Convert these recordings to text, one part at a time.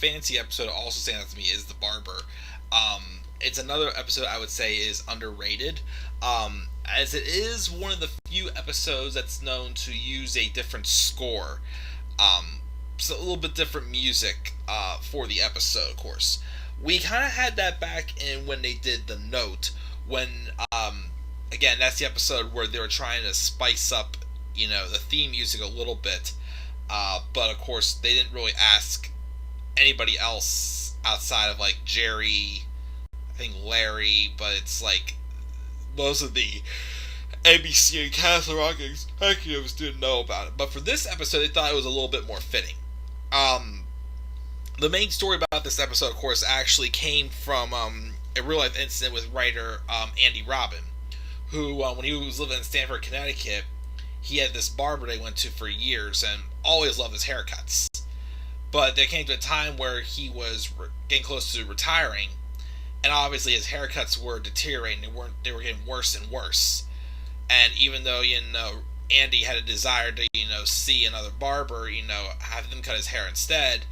fantasy episode also stands out to me is The Barber. It's another episode I would say is underrated, as it is one of the few episodes that's known to use a different score. So a little bit different music for the episode, of course. We kind of had that back in when they did The Note, when, again, that's the episode where they were trying to spice up, the theme music a little bit, but of course they didn't really ask anybody else outside of, like, Jerry, I think Larry, but it's like, most of the ABC and Castle Rock executives didn't know about it. But for this episode, they thought it was a little bit more fitting. The main story about this episode, of course, actually came from a real-life incident with writer Andy Robin, who, when he was living in Stamford, Connecticut, he had this barber they went to for years and always loved his haircuts. But there came to a time where he was getting close to retiring, and obviously his haircuts were deteriorating. They were getting worse and worse. And even though, Andy had a desire to, see another barber, have them cut his hair instead,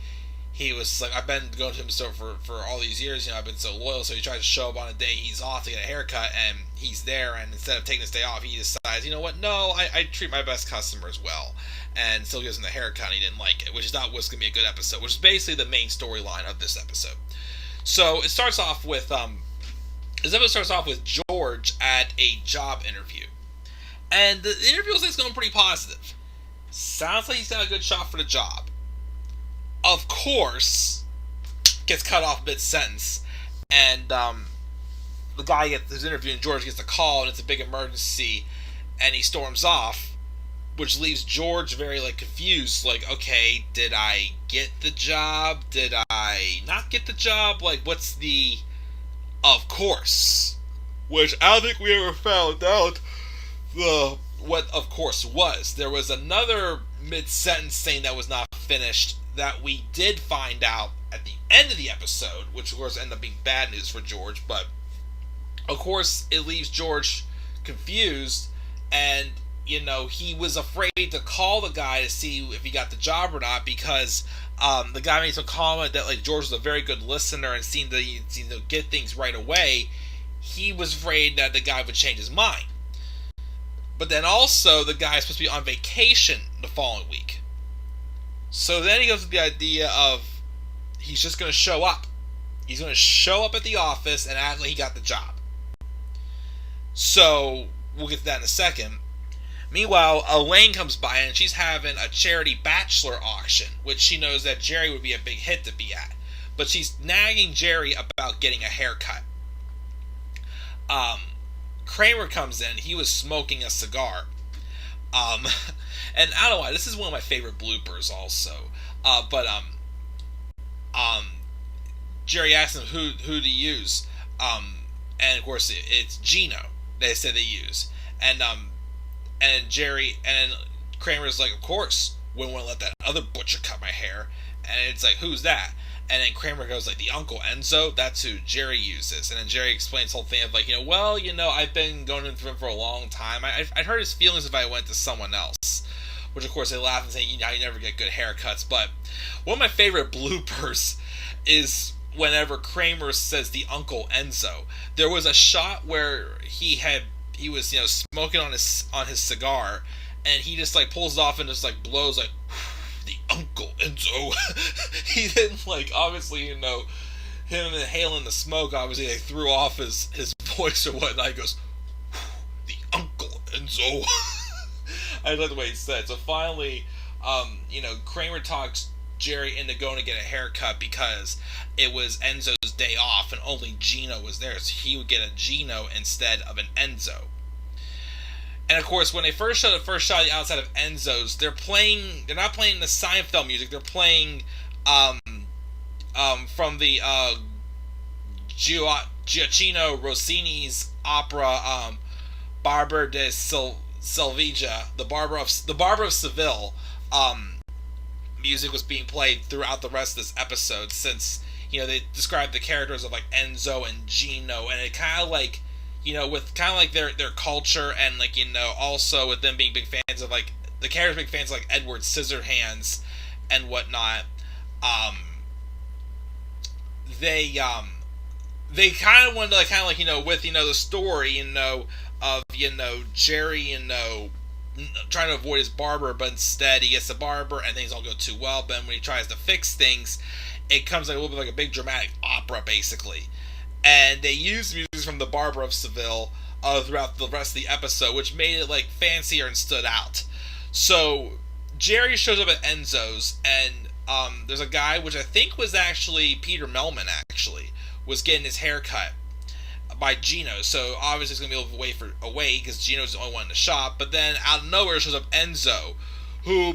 he was like, I've been going to him for all these years, I've been so loyal, so he tries to show up on a day he's off to get a haircut, and he's there, and instead of taking this day off, he decides, you know what, no, I treat my best customers well, and still gives him the haircut, and he didn't like it, which is not what's going to be a good episode, which is basically the main storyline of this episode. So, it starts off with, this episode starts off with George at a job interview. And the interview looks like it's going pretty positive. Sounds like he's got a good shot for the job. Of course, gets cut off mid-sentence. And the guy gets his interview, and George gets a call, and it's a big emergency. And he storms off, which leaves George very, confused. Okay, did I get the job? Did I not get the job? What's the of course? Which I don't think we ever found out what of course was. There was another mid-sentence thing that was not finished that we did find out at the end of the episode, which of course ended up being bad news for George, but of course it leaves George confused, and he was afraid to call the guy to see if he got the job or not, because the guy made some comment that George was a very good listener and seemed to get things right away. He was afraid that the guy would change his mind. But then also, the guy is supposed to be on vacation the following week. So then he goes with the idea of he's just going to show up. He's going to show up at the office and act like he got the job. So, we'll get to that in a second. Meanwhile, Elaine comes by and she's having a charity bachelor auction, which she knows that Jerry would be a big hit to be at. But she's nagging Jerry about getting a haircut. Kramer comes in. He was smoking a cigar. And I don't know why. This is one of my favorite bloopers also. Jerry asks him who to use. And of course it's Gino they said they use. And Jerry and Kramer's like, of course, wouldn't want to let that other butcher cut my hair. And it's like, who's that? And then Kramer goes the Uncle Enzo, that's who Jerry uses. And then Jerry explains the whole thing of I've been going into him for a long time. I'd hurt his feelings if I went to someone else. Which of course they laugh and say, you never get good haircuts. But one of my favorite bloopers is whenever Kramer says the Uncle Enzo. There was a shot where he was smoking on his cigar, and he just pulls it off and just blows the Uncle Enzo. He didn't obviously him inhaling the smoke, obviously they threw off his voice or whatnot. He goes, the Uncle Enzo. I like the way he said it. So finally, Kramer talks Jerry into going to get a haircut because it was Enzo's day off and only Gino was there, so he would get a Gino instead of an Enzo. And of course, when they first show the first shot of the outside of Enzo's, they're not playing the Seinfeld music, they're playing from the Gioacchino Rossini's opera Barber de Selvaggia, the Barber of Seville. Music was being played throughout the rest of this episode, since they described the characters of Enzo and Gino, and it kind of with kind of their culture, and also with them being big fans of the characters, big fans of Edward Scissorhands and whatnot. they they kind of wanted to with the story of Jerry trying to avoid his barber, but instead he gets the barber and things don't go too well. But when he tries to fix things, it comes like a little bit like a big dramatic opera basically. And they used music from the Barber of Seville throughout the rest of the episode, which made it like fancier and stood out. So Jerry shows up at Enzo's, and there's a guy, which I think was actually Peter Melman, actually, was getting his hair cut by Gino. So obviously it's going to be a little away because Gino's the only one in the shop. But then out of nowhere shows up Enzo, who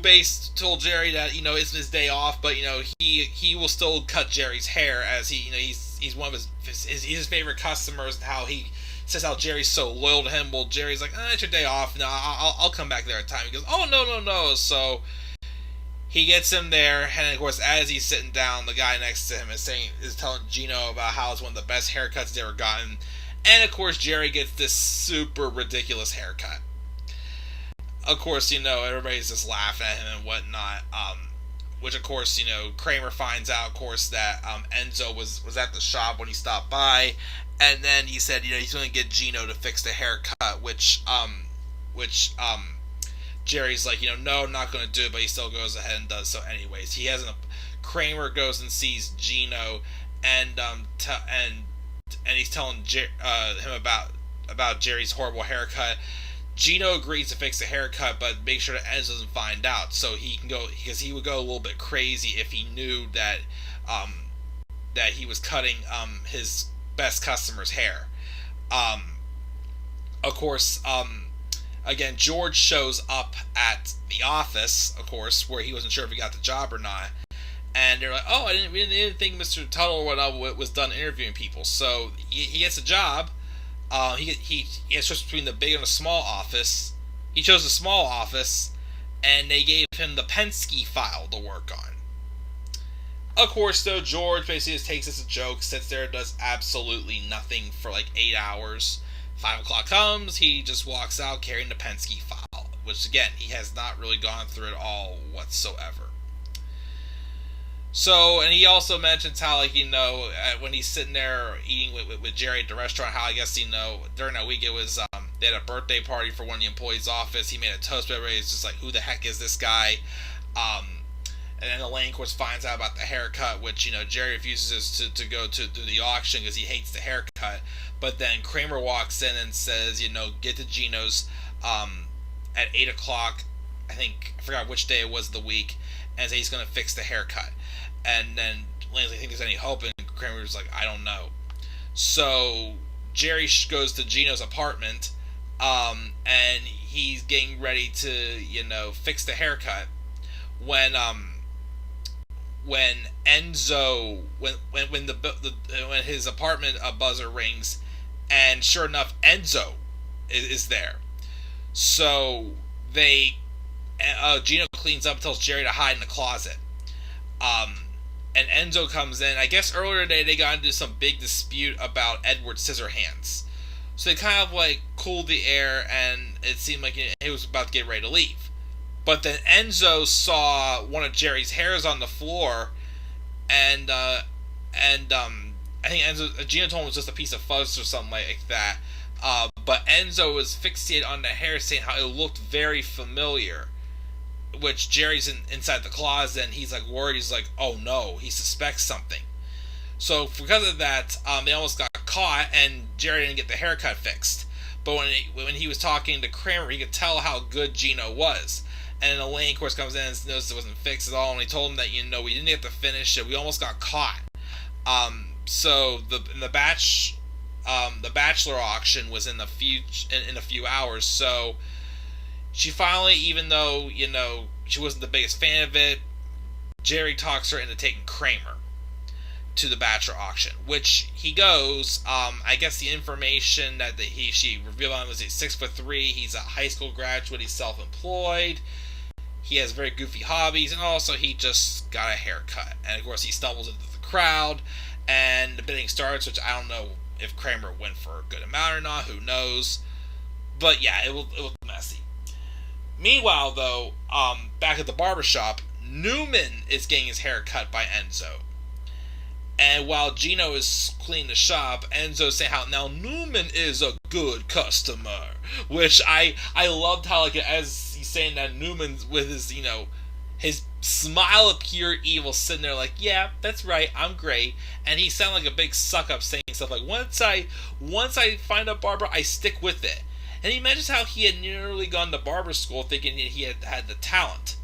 told Jerry that it's his day off, but he will still cut Jerry's hair, as he's one of his favorite customers, and how he says how Jerry's so loyal to him. Well, Jerry's like, it's your day off. No, I'll come back there at time. He goes, oh, no. So he gets him there, and of course, as he's sitting down, the guy next to him is telling Gino about how it's one of the best haircuts he's ever gotten. And of course, Jerry gets this super ridiculous haircut. Of course, everybody's just laughing at him and whatnot. Which, of course, Kramer finds out, of course, that Enzo was at the shop when he stopped by, and then he said, he's going to get Gino to fix the haircut, which Jerry's like, no, I'm not going to do it, but he still goes ahead and does so anyways. Kramer goes and sees Gino, and he's telling him about Jerry's horrible haircut. Gino agrees to fix the haircut, but make sure that Enzo doesn't find out, so he can go, because he would go a little bit crazy if he knew that he was cutting his best customer's hair. Of course, again, George shows up at the office, of course, where he wasn't sure if he got the job or not, and they're like, "Oh, we didn't think Mr. Tuttle was done interviewing people." So he gets a job. He has choice between the big and the small office. He chose the small office, and they gave him the Penske file to work on. Of course, though, George basically just takes this as a joke, sits there, does absolutely nothing for like 8 hours. 5 o'clock comes, he just walks out carrying the Penske file, which again, he has not really gone through it all whatsoever. So, and he also mentions how, when he's sitting there eating with Jerry at the restaurant, how I guess, during that week it was, they had a birthday party for one of the employees' office. He made a toast, but everybody's just like, who the heck is this guy? And then Elaine, of course, finds out about the haircut, which, Jerry refuses to go to the auction because he hates the haircut. But then Kramer walks in and says, get to Gino's at 8 o'clock. I forgot which day it was of the week, and say he's going to fix the haircut. And then Elaine's like, I think there's any hope, and Kramer's like, I don't know. So Jerry goes to Gino's apartment, and he's getting ready to, fix the haircut. When Enzo, when his apartment buzzer rings, and sure enough, Enzo is there. So Gino cleans up, tells Jerry to hide in the closet. And Enzo comes in. I guess earlier today they got into some big dispute about Edward Scissorhands. So they kind of cooled the air, and it seemed like he was about to get ready to leave. But then Enzo saw one of Jerry's hairs on the floor, and I think Gino told him it was just a piece of fuzz or something like that. But Enzo was fixated on the hair, saying how it looked very familiar. Which Jerry's inside the closet, and he's worried. He's like, oh no, he suspects something. So because of that, they almost got caught, and Jerry didn't get the haircut fixed. But when he was talking to Kramer, he could tell how good Gino was. And then Elaine, of course, comes in and notices it wasn't fixed at all, and he told him that we didn't get to finish it. We almost got caught. So the Bachelor auction was in a few hours. So she finally, even though she wasn't the biggest fan of it, Jerry talks her into taking Kramer to the Bachelor auction, which he goes. I guess the information that she revealed on him was he's 6'3", he's a high school graduate, he's self-employed, he has very goofy hobbies, and also he just got a haircut. And of course he stumbles into the crowd, and the bidding starts, which I don't know if Kramer went for a good amount or not, who knows. But yeah, it was messy. Meanwhile, though, back at the barbershop, Newman is getting his hair cut by Enzo. And while Gino is cleaning the shop, Enzo's saying how now Newman is a good customer, which I loved how like as he's saying that Newman's with his his smile of pure evil sitting there like, yeah, that's right, I'm great, and he sounded like a big suck up saying stuff like once I find a barber I stick with it, and he mentions how he had nearly gone to barber school thinking that he had the talent.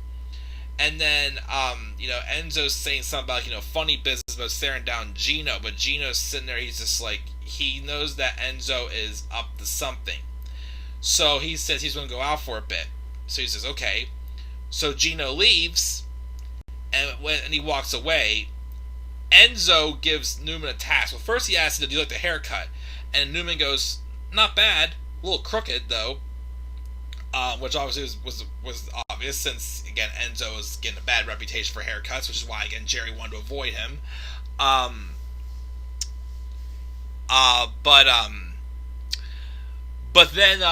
And then, Enzo's saying something about, funny business about staring down Gino. But Gino's sitting there, he's just like, he knows that Enzo is up to something. So he says he's going to go out for a bit. So he says, okay. So Gino leaves, and he walks away. Enzo gives Newman a task. Well, first he asks him to do like the haircut. And Newman goes, not bad. A little crooked, though. Which obviously was obvious since, again, Enzo is getting a bad reputation for haircuts, which is why, again, Jerry wanted to avoid him. But then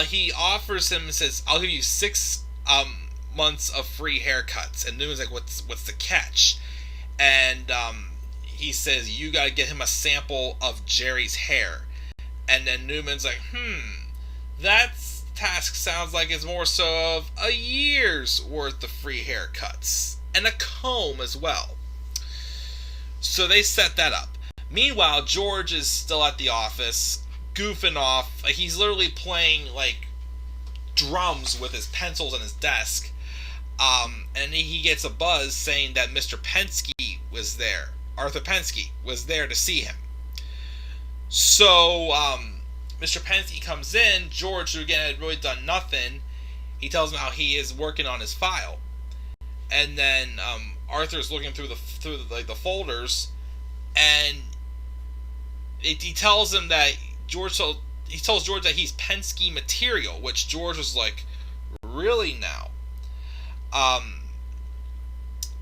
he offers him and says, I'll give you 6 months of free haircuts. And Newman's like, what's the catch? And he says, you gotta get him a sample of Jerry's hair. And then Newman's like, that task sounds like it's more so of a year's worth of free haircuts. And a comb as well. So they set that up. Meanwhile, George is still at the office, goofing off. Like, he's literally playing, like, drums with his pencils on his desk. And he gets a buzz saying that Mr. Penske was there. Arthur Penske was there to see him. So, Mr. Penske comes in. George, who again had really done nothing, he tells him how he is working on his file. And then Arthur's looking through the folders, and he tells him that he tells George that he's Penske material, which George was like, really now?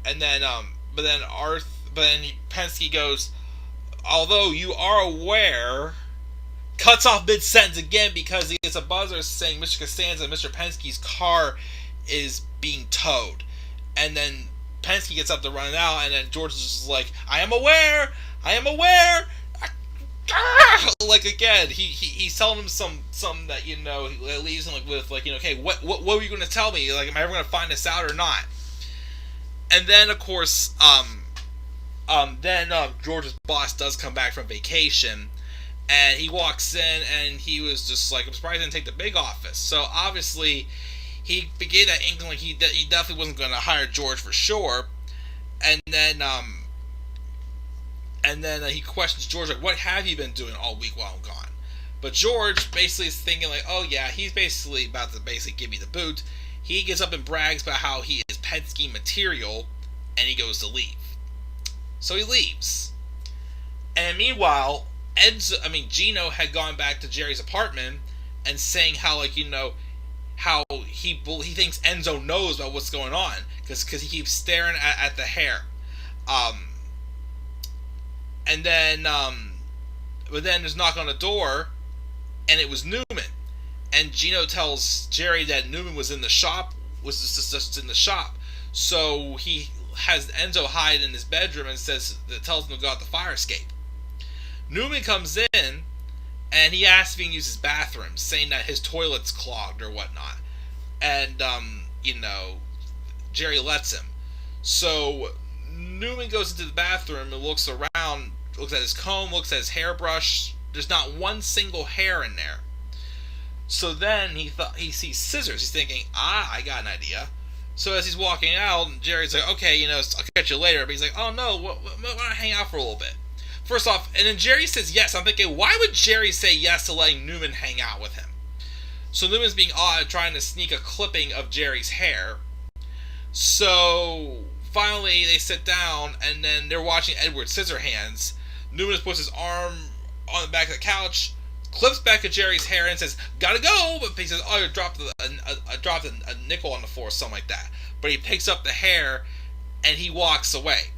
And then but then Penske goes, although you are aware, cuts off mid-sentence again because he gets a buzzer saying Mr. Costanza and Mr. Penske's car is being towed. And then Penske gets up to run it out, and then George is just like, I am aware! Like, again, he's telling him some that, leaves him with, okay, what were you going to tell me? Like, am I ever going to find this out or not? And then, of course, George's boss does come back from vacation, and he walks in, and he was just like, I'm surprised he didn't take the big office. So, obviously, he gave that inkling like he definitely wasn't going to hire George for sure. And then he questions George, like, what have you been doing all week while I'm gone? But George basically is thinking like, oh yeah, he's basically about to give me the boot. He gets up and brags about how he is Penske material, and he goes to leave. So he leaves. And meanwhile, Gino had gone back to Jerry's apartment and saying how, how he thinks Enzo knows about what's going on because he keeps staring at the hair. And then, but then there's a knock on the door, and it was Newman. And Gino tells Jerry that Newman was in the shop, just in the shop. So he has Enzo hide in his bedroom and tells him to go out the fire escape. Newman comes in, and he asks if he can use his bathroom, saying that his toilet's clogged or whatnot. And, Jerry lets him. So Newman goes into the bathroom and looks around, looks at his comb, looks at his hairbrush. There's not one single hair in there. So then he sees scissors. He's thinking, I got an idea. So as he's walking out, Jerry's like, okay, I'll catch you later. But he's like, oh no, why don't I hang out for a little bit? First off, and then Jerry says yes. I'm thinking, why would Jerry say yes to letting Newman hang out with him? So Newman's being odd, trying to sneak a clipping of Jerry's hair. So finally they sit down, and then they're watching Edward Scissorhands. Newman puts his arm on the back of the couch, clips back at Jerry's hair, and says, gotta go! But he says, oh, I dropped a nickel on the floor, or something like that. But he picks up the hair, and he walks away.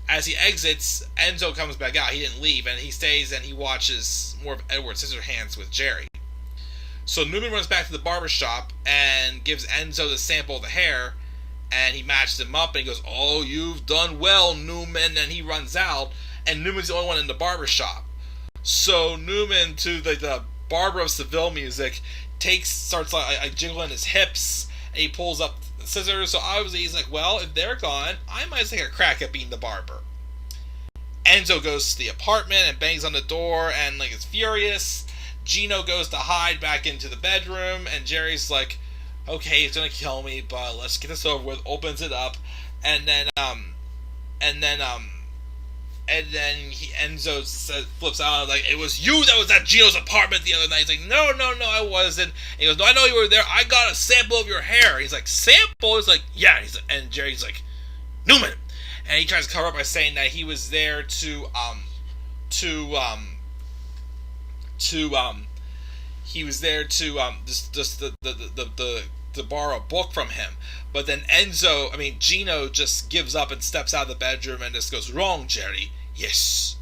As he exits, Enzo comes back out. He didn't leave, and he stays and he watches more of Edward Scissorhands with Jerry. So Newman runs back to the barber shop and gives Enzo the sample of the hair, and he matches him up, and he goes, "Oh, you've done well, Newman," and he runs out, and Newman's the only one in the barber shop. So Newman, to the Barber of Seville music, starts like jiggling his hips, and he pulls up the scissors. So obviously he's like, well, if they're gone, I might take a crack at being the barber. Enzo goes to the apartment and bangs on the door and like is furious. Gino goes to hide back into the bedroom, and Jerry's like, okay, he's gonna kill me, but let's get this over with. Opens it up, and then Enzo flips out like, it was you that was at Gino's apartment the other night. He's like, no, I wasn't. And he goes, no, I know you were there. I got a sample of your hair. He's like, sample? He's like, yeah. And Jerry's like, Newman. And he tries to cover up by saying that he was there to borrow a book from him. But then Gino just gives up and steps out of the bedroom and just goes, wrong, Jerry. Yes,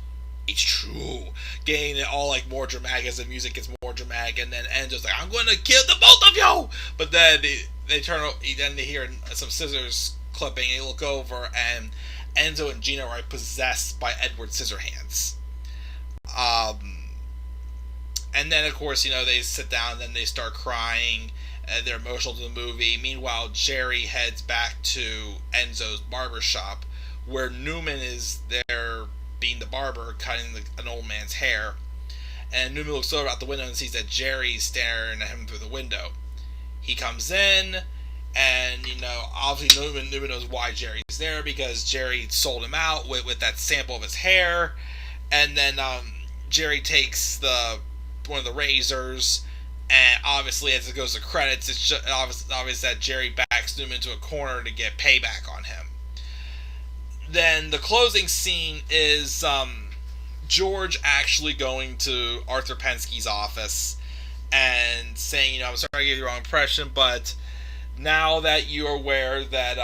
it's true. Getting it all like more dramatic as the music gets more dramatic, and then Enzo's like, I'm going to kill the both of you. But then they hear some scissors clipping, and they look over, and Enzo and Gino are possessed by Edward Scissorhands. And then, of course, they sit down, and then they start crying. They're emotional to the movie. Meanwhile, Jerry heads back to Enzo's barber shop, where Newman is there being the barber, cutting an old man's hair. And Newman looks over out the window and sees that Jerry's staring at him through the window. He comes in, and, obviously Newman knows why Jerry's there, because Jerry sold him out with that sample of his hair. And then Jerry takes one of the razors, and obviously as it goes to credits, it's just obvious that Jerry backs Newman into a corner to get payback on him. Then the closing scene is George actually going to Arthur Penske's office and saying, I'm sorry I gave you the wrong impression, but now that you're aware that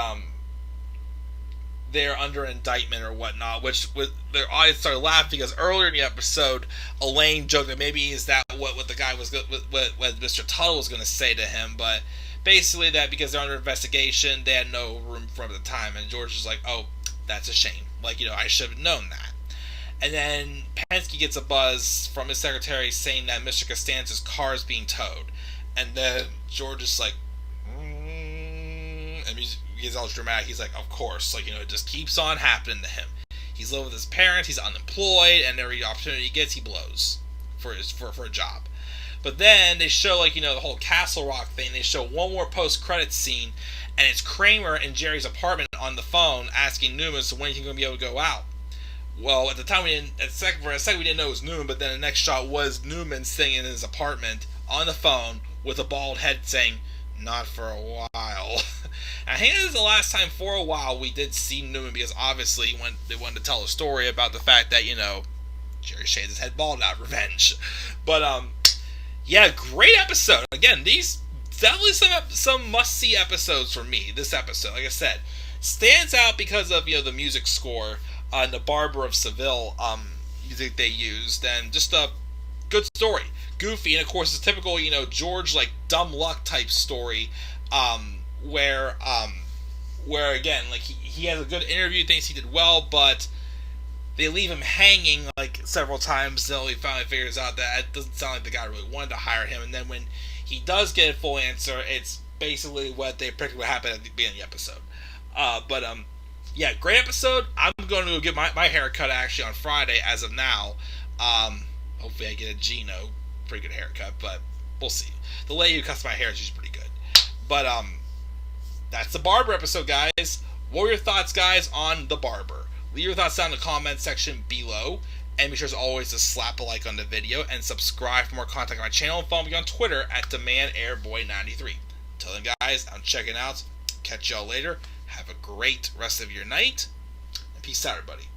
they're under indictment or whatnot, which their audience started laughing because earlier in the episode, Elaine joked that maybe is that what the guy was what Mr. Tuttle was going to say to him, but basically that because they're under investigation, they had no room for him at the time, and George was like, oh, that's a shame. I should have known that. And then Penske gets a buzz from his secretary saying that Mr. Costanza's car is being towed, and then George is like, and he gets all dramatic. He's like, of course, it just keeps on happening to him. He's living with his parents, he's unemployed, and every opportunity he gets, he blows for a job. But then they show the whole Castle Rock thing. They show one more post-credits scene, and it's Kramer in Jerry's apartment on the phone asking Newman, so when are you going to be able to go out? Well, at the time for a second we didn't know it was Newman, but then the next shot was Newman sitting in his apartment on the phone with a bald head saying, not for a while. I think this is the last time for a while we did see Newman, because obviously they wanted to tell a story about the fact that, Jerry shaved his head bald out of revenge. But, yeah, great episode. Again, these definitely some must-see episodes for me. This episode, like I said, stands out because of, the music score and the Barber of Seville music they used, and just a good story. Goofy, and of course it's typical, George dumb luck type story, where again, he has a good interview, thinks he did well, but they leave him hanging several times until he finally figures out that it doesn't sound like the guy really wanted to hire him, and then when he does get a full answer, it's basically what they predicted would happen at the beginning of the episode. Yeah, great episode. I'm going to get my haircut actually on Friday as of now. Hopefully I get a Gino pretty good haircut, but we'll see. The lady who cuts my hair is usually pretty good. But that's the Barber episode, guys. What were your thoughts, guys, on the Barber? Leave your thoughts down in the comment section below, and be sure as always to slap a like on the video and subscribe for more content on my channel, and follow me on Twitter at DemandAirBoy93. Until then, guys, I'm checking out. Catch y'all later. Have a great rest of your night, and peace out, everybody.